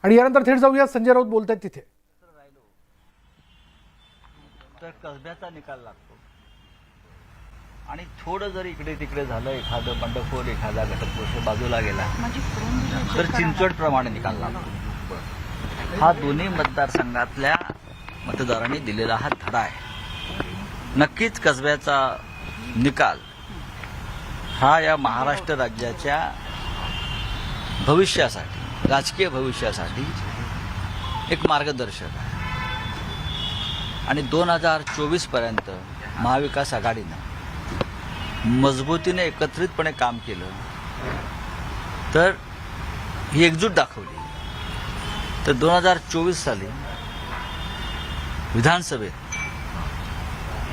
आणि यानंतर थेट जाऊया संजय राऊत बोलतायत तिथे. तर कसब्याचा निकाल लागतो आणि थोडं जर इकडे तिकडे झालं, एखादं बंडखोर एखादा घटकपुरुष बाजूला गेला तर चिंचवड प्रमाणे निकाल लागतो. हा दोन्ही मतदारसंघातल्या मतदारांनी दिलेला हा धडा आहे. नक्कीच कसब्याचा निकाल हा या महाराष्ट्र राज्याच्या भविष्यासाठी, राजकीय भविष्यासाठी एक मार्गदर्शक आहे. आणि 2024 पर्यंत महाविकास आघाडीनं मजबूतीने एकत्रितपणे काम केलं तर ही एकजूट दाखवली तर 2024 साली विधानसभेत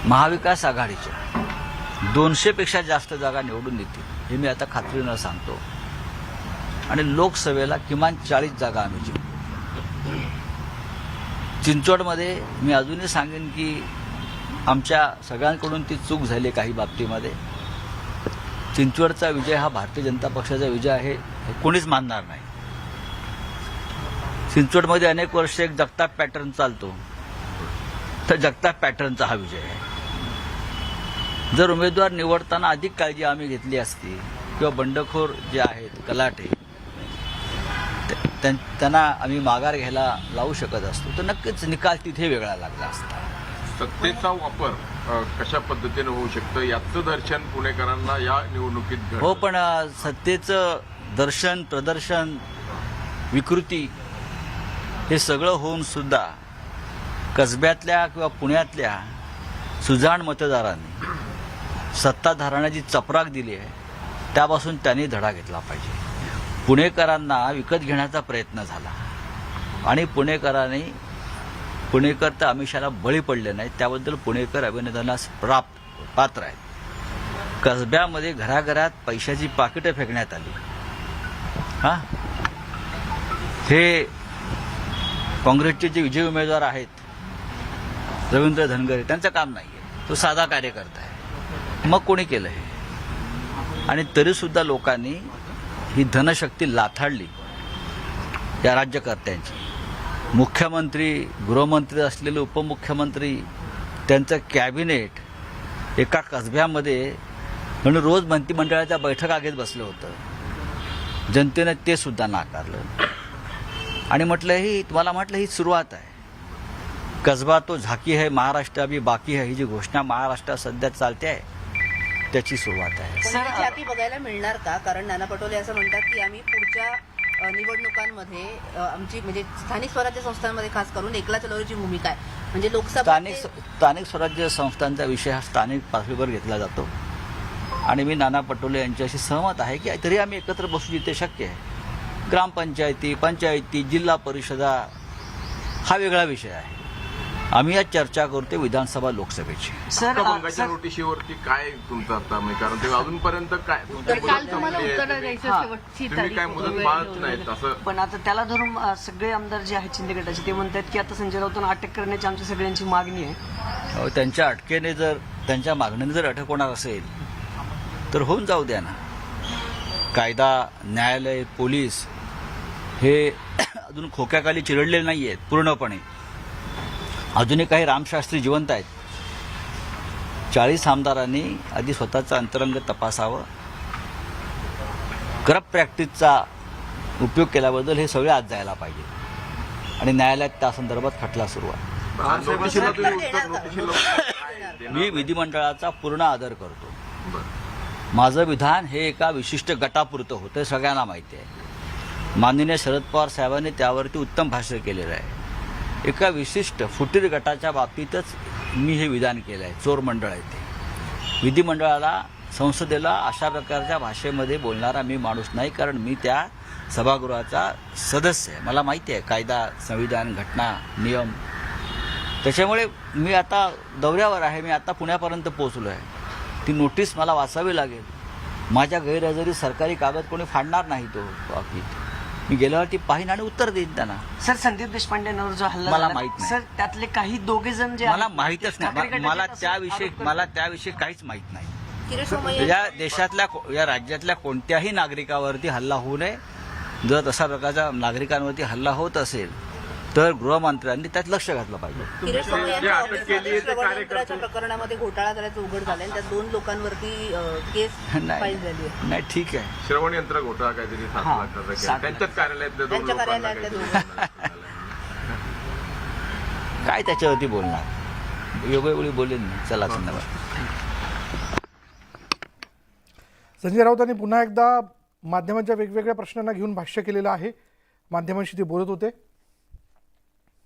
महाविकास आघाडीच्या 200 पेक्षा जास्त जागा निवडून येतील हे मी आता खात्रीनं सांगतो. आणि लोकसभेला किमान 40 जागा आम्ही जिंकू. चिंचवडमध्ये मी अजूनही सांगेन की आमच्या सगळ्यांकडून ती चूक झाली काही बाबतीमध्ये. चिंचवडचा विजय हा भारतीय जनता पक्षाचा विजय आहे हे कोणीच मानणार नाही. चिंचवडमध्ये अनेक वर्ष एक जगताप पॅटर्न चालतो तर जगताप पॅटर्नचा हा विजय आहे. जर उमेदवार निवडताना अधिक काळजी आम्ही घेतली असती किंवा बंडखोर जे आहेत कलाटे त्यांना आम्ही माघार घ्यायला लावू शकत असतो तर नक्कीच निकाल तिथे वेगळा लागला असता. सत्तेचा वापर कशा पद्धतीने होऊ शकतं याचं दर्शन पुणेकरांना या निवडणुकीत घडलं. हो, पण सत्तेचं दर्शन, प्रदर्शन, विकृती हे सगळं होऊन सुद्धा कसब्यातल्या किंवा पुण्यातल्या सुजाण मतदारांनी सत्ताधाऱ्यांना जी चपराक दिली आहे त्यापासून त्यांनी धडा घेतला पाहिजे. पुणेकरांना विकत घेण्याचा प्रयत्न झाला आणि पुणेकर तर आमिषाला बळी पडले नाहीत, त्याबद्दल पुणेकर अभिनंदनास पात्र आहेत. कसब्यामध्ये घराघरात पैशाची पाकिटं फेकण्यात आली. हे काँग्रेसचे जे विजयी उमेदवार आहेत रवींद्र धनगरे त्यांचं काम नाही आहे, तो साधा कार्यकर्ता आहे. मग कोणी केलं हे? आणि तरीसुद्धा लोकांनी ही धनशक्ती लाथाडली या राज्यकर्त्यांची. मुख्यमंत्री, गृहमंत्री असलेले उपमुख्यमंत्री, त्यांचं कॅबिनेट एका कसब्यामध्ये म्हणून रोज मंत्रिमंडळाच्या बैठका घेत बसलं होतं. जनतेनं ते सुद्धा नाकारलं आणि तुम्हाला म्हटलं ही सुरुवात आहे. कसबा तो झाकी है, महाराष्ट्र अभी बाकी है, ही जी घोषणा महाराष्ट्रात सध्या चालते आहे त्याची सुरुवात आहे. छापी बघायला मिळणार का? कारण नाना पटोले असं म्हणतात की आम्ही पुढच्या निवडणुकांमध्ये आमची म्हणजे स्थानिक स्वराज्य संस्थांमध्ये खास करून एकला चलवरीची भूमिका आहे. म्हणजे लोकसभा स्थानिक स्वराज्य संस्थांचा विषय हा स्थानिक पातळीवर घेतला जातो आणि मी नाना पटोले यांच्याशी सहमत आहे की तरी आम्ही एकत्र बसू जिथे शक्य आहे. ग्रामपंचायती, पंचायती, जिल्हा परिषदा हा वेगळा विषय आहे. आम्ही आज चर्चा करतोय विधानसभा लोकसभेची. हक्कभंगाच्या नोटिशीवरती काय तुमचं आता कारण ते अजूनपर्यंत काय तुम्ही काय मुदत पाळत नाहीत असं. पण आता त्याला धरून सगळे आमदार जे आहेत शिंदे गटाचे ते म्हणतात की आता संजय राऊतांना अटक करण्याची आमच्या सगळ्यांची मागणी आहे. त्यांच्या अटकेने जर त्यांच्या मागणीने जर अटक होणार असेल तर होऊन जाऊ द्या ना. कायदा, न्यायालय, पोलीस हे अजून खोक्याखाली चिरडलेले नाही आहेत पूर्णपणे. अजूनही काही रामशास्त्री जिवंत आहेत. 40 आमदारांनी आधी स्वतःचं अंतरंग तपासावं. करप्ट प्रॅक्टिसचा उपयोग केल्याबद्दल हे सगळे आज जायला पाहिजे आणि न्यायालयात त्या संदर्भात खटला सुरू आहे. मी विधिमंडळाचा पूर्ण आदर करतो. माझं विधान हे एका विशिष्ट गटापुरतं होतं, सगळ्यांना माहिती आहे. माननीय शरद पवार साहेबांनी त्यावरती उत्तम भाष्य केलेलं आहे. एका विशिष्ट फुटीर गटाच्या बाबतीतच मी हे विधान केलं आहे. चोर मंडळ आहे ते. विधिमंडळाला, संसदेला अशा प्रकारच्या भाषेमध्ये बोलणारा मी माणूस नाही, कारण मी त्या सभागृहाचा सदस्य आहे. मला माहिती आहे कायदा, संविधान, घटना, नियम. त्याच्यामुळे मी आता दौऱ्यावर आहे. मी आता पुण्यापर्यंत पोहोचलो आहे. ती नोटीस मला वाचावी लागेल. माझ्या गैरहजेरीत सरकारी कागद कोणी फाडणार नाही. तो मी गेल्यावरती पाहीन आणि उत्तर देईन त्यांना. सर, संदीप देशपांडेंवर जो हल्ला मला माहित नाही. सर, त्यातले काही दोघे जण जे मला माहितच नाही. मला त्याविषयी काहीच माहित नाही. या देशातल्या, या राज्यातल्या कोणत्याही नागरिकावरती हल्ला होऊ नये जर तसा प्रकारचा नागरिकांवरती हल्ला होत असेल तर गृहमंत्र्यांनी त्यात लक्ष घातलं पाहिजे. किरीट सोमय्या जे यांच्या अटक केली आहे ते ऑफिसमध्ये श्रवण कार्यकर्ते- यंत्राच्या प्रकरणामध्ये घोटाळा झाल्याचं उघड झालंय आणि त्या 2 लोकांवरती केस फाईल झाली आहे. नाही ठीक आहे. श्रवण यंत्र घोटाळा काहीतरी 7 हां, लाखाचा 7 केला. लाख. त्यांच्याच कार्यालयातल्या 2 त्यांच्या लोकांना कार्यालयातल्या काहीतरी काय त्याच्यावरती बोलणार, वेगवेगळी बोलेन ना. चला धन्यवाद. संजय राऊतांनी पुन्हा एकदा माध्यमांच्या वेगवेगळ्या प्रश्नांना घेऊन भाष्य केलेलं आहे. माध्यमांशी ते बोलत होते.